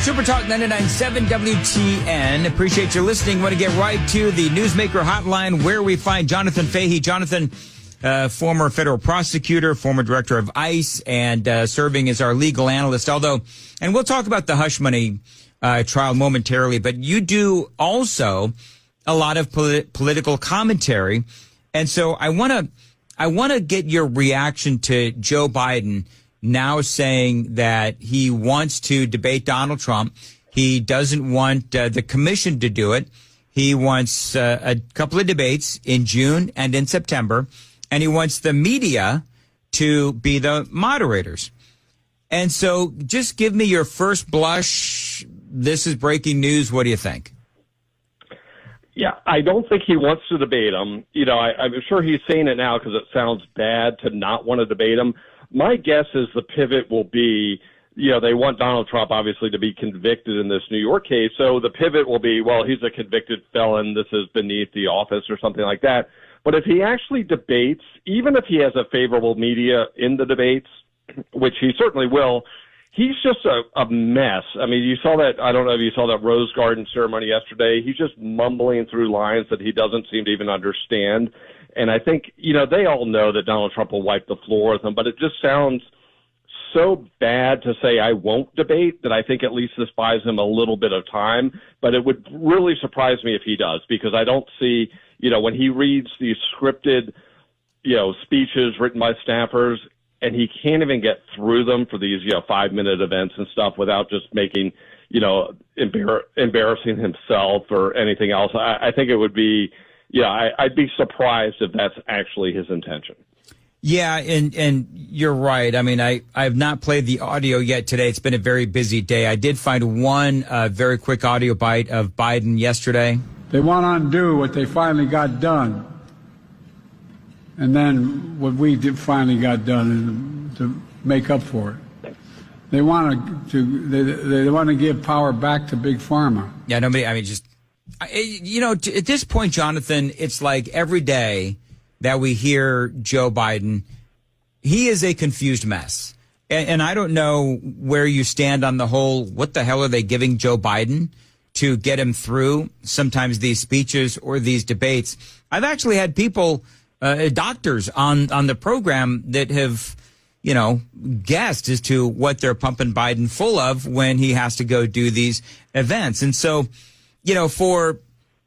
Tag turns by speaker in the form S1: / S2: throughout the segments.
S1: Super Talk 99.7 WTN. Appreciate you listening. Want to get right to the Newsmaker hotline where we find Jonathan Fahey. Jonathan, former federal prosecutor, former director of ICE, and serving as our legal analyst. And we'll talk about the hush money trial momentarily, but you do also a lot of political commentary. And so I want to get your reaction to Joe Biden now saying that he wants to debate Donald Trump. He doesn't want the commission to do it. He wants a couple of debates in June and in September, and he wants the media to be the moderators. And so just give me your first blush. This is breaking news. What do you think?
S2: Yeah, I don't think he wants to debate him. You know, I'm sure he's saying it now because it sounds bad to not want to debate him. My guess is the pivot will be, you know, they want Donald Trump obviously to be convicted in this New York case. So the pivot will be, well, he's a convicted felon. This is beneath the office or something like that. But if he actually debates, even if he has a favorable media in the debates, which he certainly will, he's just a mess. I mean, you saw that, I don't know if you saw that Rose Garden ceremony yesterday. He's just mumbling through lines that he doesn't seem to even understand. And I think, you know, they all know that Donald Trump will wipe the floor with him, but it just sounds so bad to say I won't debate that I think at least this buys him a little bit of time. But it would really surprise me if he does, because I don't see, you know, when he reads these scripted, you know, speeches written by staffers, and he can't even get through them for these, you know, 5-minute events and stuff without just making, you know, embarrassing himself or anything else. I think it would be, yeah, I'd be surprised if that's actually his intention.
S1: Yeah, and you're right. I mean, I've not played the audio yet today. It's been a very busy day. I did find one very quick audio bite of Biden yesterday.
S3: They want to undo what they finally got done. And then what we finally got done to make up for it. They want to give power back to Big Pharma.
S1: Yeah, nobody, I mean, just, you know, at this point, Jonathan, it's like every day that we hear Joe Biden, he is a confused mess. And I don't know where you stand on the whole, what the hell are they giving Joe Biden to get him through sometimes these speeches or these debates? I've actually had people, doctors on the program that have, you know, guessed as to what they're pumping Biden full of when he has to go do these events. And so, you know, for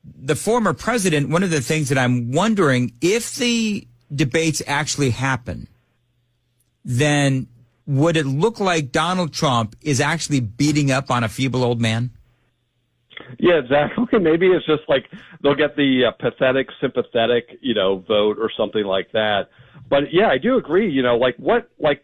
S1: the former president, one of the things that I'm wondering, if the debates actually happen, then would it look like Donald Trump is actually beating up on a feeble old man?
S2: Yeah, exactly. Maybe it's just like they'll get the pathetic, sympathetic, you know, vote or something like that. But yeah, I do agree. You know, like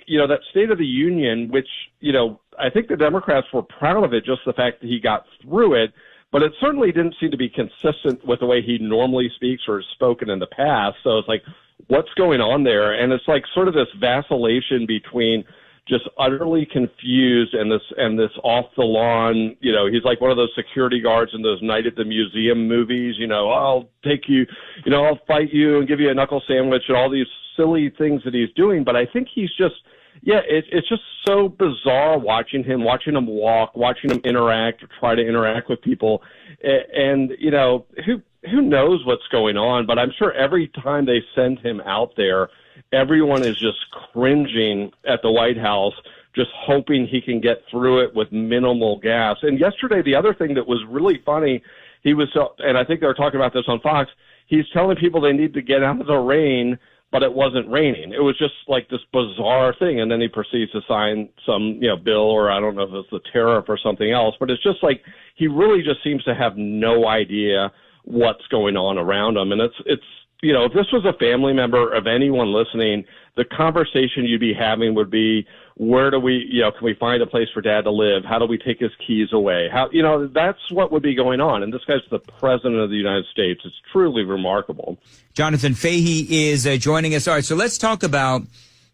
S2: you know, that State of the Union, which, you know, I think the Democrats were proud of it, just the fact that he got through it. But it certainly didn't seem to be consistent with the way he normally speaks or has spoken in the past. So it's like, what's going on there? And it's like sort of this vacillation between just utterly confused and this off the lawn, you know, he's like one of those security guards in those Night at the Museum movies, you know, I'll take you, you know, I'll fight you and give you a knuckle sandwich and all these silly things that he's doing. But I think he's just, yeah, it's just so bizarre watching him walk, watching him interact or try to interact with people. And, you know, who knows what's going on, but I'm sure every time they send him out there, everyone is just cringing at the White House, just hoping he can get through it with minimal gas. And yesterday, the other thing that was really funny, he was, and I think they were talking about this on Fox, he's telling people they need to get out of the rain, but it wasn't raining. It was just like this bizarre thing. And then he proceeds to sign some, you know, bill, or I don't know if it's the tariff or something else, but it's just like he really just seems to have no idea what's going on around him. And it's, you know, if this was a family member of anyone listening, the conversation you'd be having would be, where do we, you know, can we find a place for dad to live? How do we take his keys away? How, you know, that's what would be going on. And this guy's the president of the United States. It's truly remarkable.
S1: Jonathan Fahey is joining us. All right, so let's talk about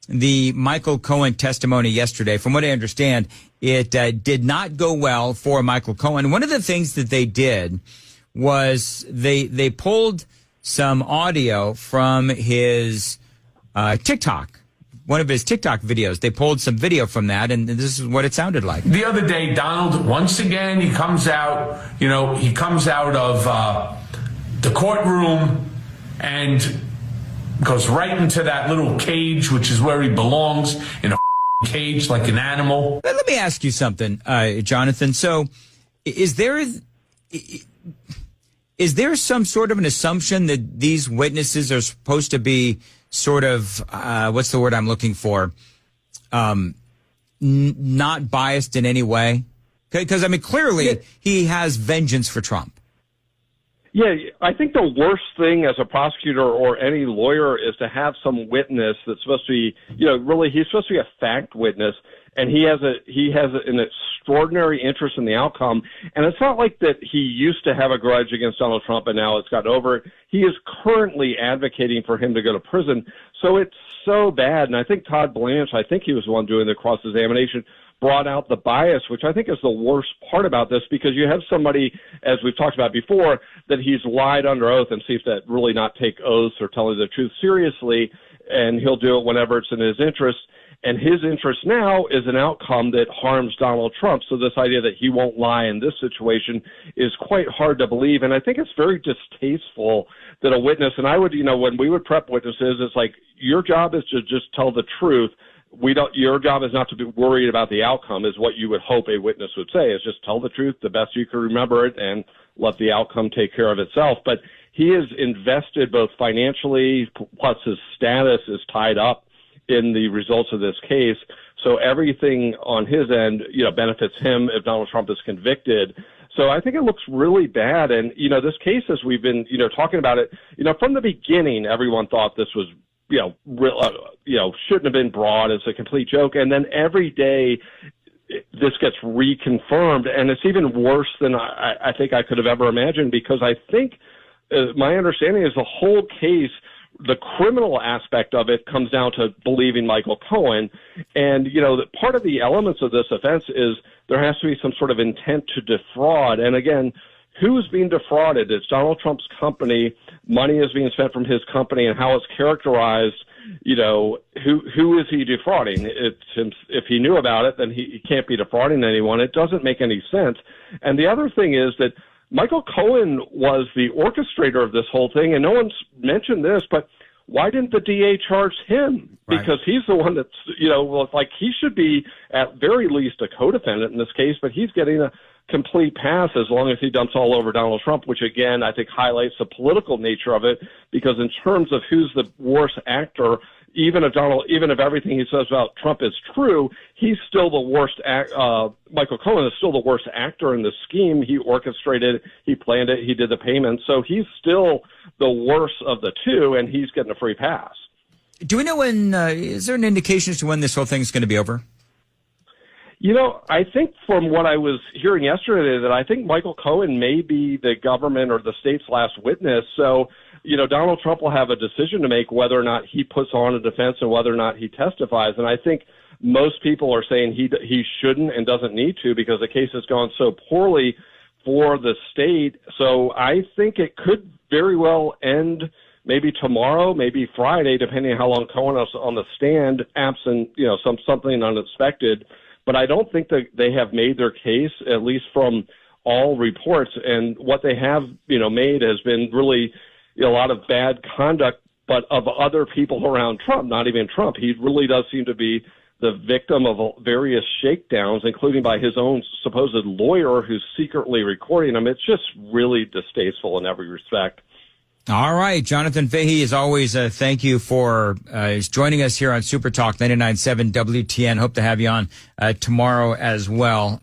S1: the Michael Cohen testimony yesterday. From what I understand, it did not go well for Michael Cohen. One of the things that they did was they pulled some audio from his TikTok, one of his TikTok videos. They pulled some video from that, and this is what it sounded like.
S4: The other day, Donald, once again, he comes out of the courtroom and goes right into that little cage, which is where he belongs, in a cage like an animal.
S1: Let me ask you something, Jonathan. So is there some sort of an assumption that these witnesses are supposed to be sort of, what's the word I'm looking for? Not biased in any way? Because, I mean, clearly he has vengeance for Trump.
S2: Yeah, I think the worst thing as a prosecutor or any lawyer is to have some witness that's supposed to be, really, he's supposed to be a fact witness, and he has an extraordinary interest in the outcome. And it's not like that he used to have a grudge against Donald Trump and now it's gotten over it. He is currently advocating for him to go to prison. So it's so bad. And I think Todd Blanche, I think he was the one doing the cross-examination, brought out the bias, which I think is the worst part about this, because you have somebody, as we've talked about before, that he's lied under oath and seems to really not take oaths or telling the truth seriously, and he'll do it whenever it's in his interest. And his interest now is an outcome that harms Donald Trump. So this idea that he won't lie in this situation is quite hard to believe. And I think it's very distasteful that a witness, and I would, when we would prep witnesses, it's like, your job is to just tell the truth. Your job is not to be worried about the outcome, is what you would hope a witness would say, is just tell the truth the best you can remember it and let the outcome take care of itself. But he is invested both financially, plus his status is tied up in the results of this case. So everything on his end, benefits him if Donald Trump is convicted. So I think it looks really bad. And, this case, as we've been, talking about it, from the beginning, everyone thought this was, shouldn't have been brought. It's a complete joke. And then every day this gets reconfirmed, and it's even worse than I think I could have ever imagined, because I think my understanding is the whole case, the criminal aspect of it comes down to believing Michael Cohen. And, part of the elements of this offense is there has to be some sort of intent to defraud. And again, who's being defrauded? It's Donald Trump's company. Money is being spent from his company, and how it's characterized, who is he defrauding? If he knew about it, then he can't be defrauding anyone. It doesn't make any sense. And the other thing is that Michael Cohen was the orchestrator of this whole thing, and no one's mentioned this, but why didn't the DA charge him? Because he's the one that's, he should be at very least a co-defendant in this case, but he's getting a complete pass as long as he dumps all over Donald Trump, which again, I think highlights the political nature of it, because in terms of who's the worst actor, even if everything he says about Trump is true, he's still the worst Michael Cohen is still the worst actor in the scheme. He orchestrated it, he planned it, he did the payment. So he's still the worst of the two, and he's getting a free pass.
S1: Do we know when, is there an indication as to when this whole thing is going to be over?
S2: I think from what I was hearing yesterday that I think Michael Cohen may be the government or the state's last witness. So, Donald Trump will have a decision to make whether or not he puts on a defense and whether or not he testifies. And I think most people are saying he shouldn't and doesn't need to, because the case has gone so poorly for the state. So I think it could very well end maybe tomorrow, maybe Friday, depending on how long Cohen is on the stand, absent, something unexpected. But I don't think that they have made their case, at least from all reports. And what they have, made has been really a lot of bad conduct, but of other people around Trump, not even Trump. He really does seem to be the victim of various shakedowns, including by his own supposed lawyer who's secretly recording him. It's just really distasteful in every respect.
S1: All right. Jonathan Fahey, as always, thank you for joining us here on Super Talk 99.7 WTN. Hope to have you on tomorrow as well.